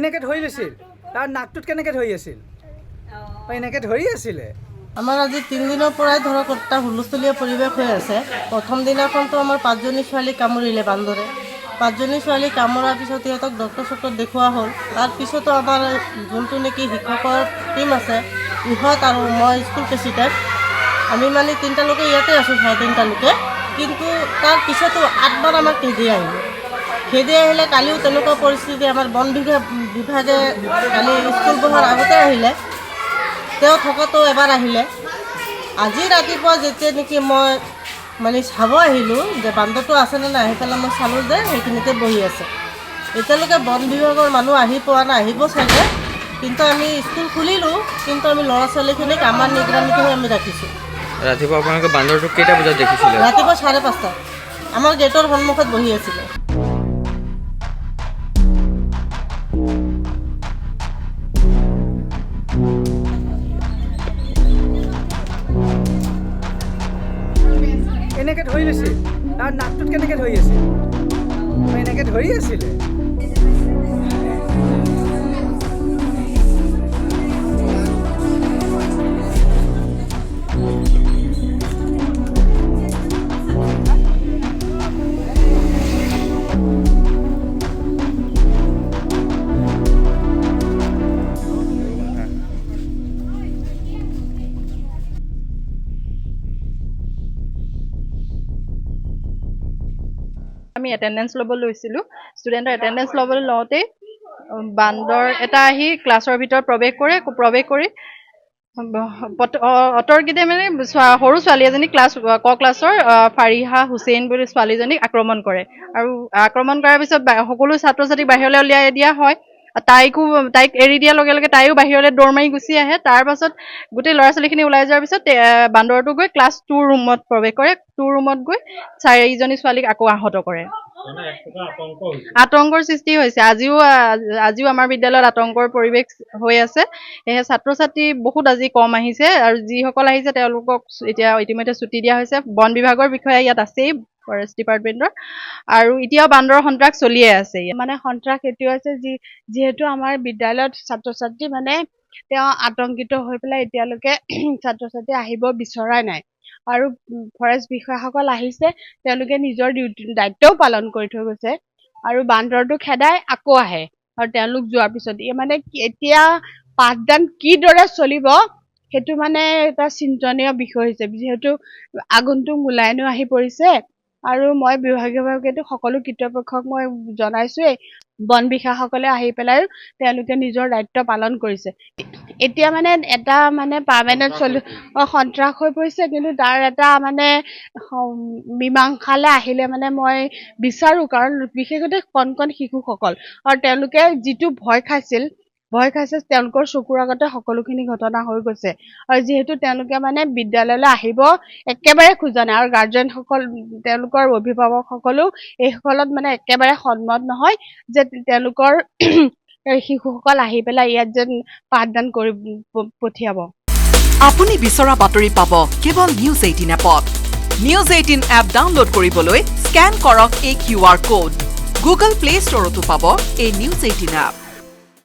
এনেকৈ ধৰি লৈছিল তাৰ নাকটোত কেনেকৈ ধৰি আছিল এনেকৈ ধৰি আছিলে আমাৰ আজি 3 দিনৰ পৰাই ধৰক এটা হুলস্থুলীয়া পৰিৱেশ হৈ আছে। প্ৰথম দিনাখনতো আমাৰ 5জনী ছোৱালী কামুৰিলে বান্দৰে। 5জনী ছোৱালী কামুৰাৰ পিছত সিহঁতক ডক্টৰ দেখুওৱা হ'ল। তাৰপিছতো আমাৰ যোনটো নেকি শিক্ষকৰ টীম আছে ইহঁত আৰু মই স্কুল প্ৰেচিডেণ্ট আমি মানে 3টা লোকে ইয়াতে আছোঁ 3:30টা লোকে। কিন্তু তাৰপিছতো 8বাৰ আমাক খেদি আহিলে। কালিও তেনেকুৱা পৰিস্থিতি আমাৰ বন বিভাগে কালি স্কুল বহাৰ আগতে আহিলে। তেওঁ থকাটো এবাৰ আহিলে। আজি ৰাতিপুৱা যেতিয়া নেকি মই মানে চাব আহিলোঁ যে বান্দৰটো আছেনে নাই আহি পেলাই মই চালোঁ যে সেইখিনিতে বহি আছে। এতিয়ালৈকে বন বিভাগৰ মানুহ আহি পোৱা নাই, আহিব চাগে। কিন্তু আমি স্কুল খুলিলোঁ, কিন্তু আমি ল'ৰা ছোৱালীখিনিক আমাৰ নিগৰানীতহে আমি ৰাখিছোঁ। ৰাতিপুৱা আপোনালোকে বান্দৰটো কেইটা বজাত দেখিছিলে? ৰাতিপুৱা 5:30 আমাৰ গেটৰ সন্মুখত বহি আছিলে। এনেকৈ ধৰি লৈছিল তাৰ নাকটোত কেনেকৈ ধৰি আছিল এনেকৈ ধৰি আছিলে আমি এটেন্ডেন্স ল'ব লৈছিলোঁ। ষ্টুডেণ্টৰ এটেন্ডেন্স ল'বলৈ লওঁতেই বান্দৰ এটা আহি ক্লাছৰ ভিতৰত প্ৰৱেশ কৰি অতৰ্কিতে মানে সৰু ছোৱালী এজনী ক ক্লাছৰ ফাৰিহা হুছেইন বুলি ছোৱালীজনীক আক্ৰমণ কৰে। আৰু আক্ৰমণ কৰাৰ পিছত সকলো ছাত্ৰ ছাত্ৰীক বাহিৰলৈ উলিয়াই দিয়া হয়। তাইক এৰি দিয়াৰ লগে লগে তাইও বাহিৰলৈ দৌৰ মাৰি গুচি আহে। তাৰ পাছত গোটেই ল'ৰা ছোৱালীখিনি ওলাই যোৱাৰ পিছত বান্দৰটো গৈ ক্লাছ 2 ৰুমত প্ৰৱেশ কৰে। 2 ৰুমত গৈ 4জনী ছোৱালীক আকৌ আহত কৰে। আতংকৰ সৃষ্টি হৈছে। আজিও আমাৰ বিদ্যালয়ত আতংকৰ পৰিৱেশ হৈ আছে। সেয়েহে ছাত্ৰ ছাত্ৰী বহুত আজি কম আহিছে আৰু যিসকল আহিছে তেওঁলোকক এতিয়া ইতিমধ্যে ছুটি দিয়া হৈছে। বন বিভাগৰ বিষয়া ইয়াত আছেই, ফৰেষ্ট ডিপাৰ্টমেণ্টৰ, আৰু এতিয়াও বান্দৰৰ সন্ত্ৰাস চলিয়ে আছে। মানে সন্ত্ৰাস এইটো আছে যিহেতু আমাৰ বিদ্যালয়ত ছাত্ৰ ছাত্ৰী মানে তেওঁ আতংকিত হৈ পেলাই এতিয়ালৈকে ছাত্ৰ ছাত্ৰী আহিব বিচৰাই নাই। আৰু ফৰেষ্ট বিষয়াসকল আহিছে, তেওঁলোকে নিজৰ দায়িত্বও পালন কৰি থৈ গৈছে। আৰু বান্দৰটো খেদাই আকৌ আহে আৰু তেওঁলোক যোৱাৰ পিছত মানে এতিয়া পাঠদান কিদৰে চলিব সেইটো মানে এটা চিন্তনীয় বিষয় হৈছে। যিহেতু আগন্তুক মূল্যায়নো আহি পৰিছে আৰু মই বিভাগীয়ভাৱেতো সকলো কৰ্তৃপক্ষক মই জনাইছোৱেই। বন বিষয়াসকলে আহি পেলাই তেওঁলোকে নিজৰ দায়িত্ব পালন কৰিছে। এতিয়া মানে এটা মানে পাৰ্মানেণ্ট সন্ত্ৰাস হৈ পৰিছে, কিন্তু তাৰ এটা মানে মীমাংসালৈ আহিলে মানে মই বিচাৰোঁ। কাৰণ বিশেষতে কণ শিশুসকল আৰু তেওঁলোকে যিটো ভয় খাইছে তেওঁলোকৰ চকুৰ আগতে সকলোখিনি ঘটনা হৈ গৈছে। আৰু যিহেতু তেওঁলোকে মানে বিদ্যালয়লৈ আহিব একেবাৰে খোজা নাই আৰু গাৰ্জেনসকল তেওঁলোকৰ অভিভাৱকসকলেও এইসকলত মানে একেবাৰে সন্মত নহয় যে তেওঁলোকৰ শিশুসকল আহি পেলাই ইয়াত যেন পাঠদান কৰি পঠিয়াব। আপুনি বিচৰা বাতৰি পাব কেৱল নিউজ 18 এপত। নিউজ 18 এপ ডাউনলোড কৰিবলৈ স্কেন কৰক এই QR কোড। গুগল প্লে ষ্টৰতো পাব এই নিউজ 18 এপ।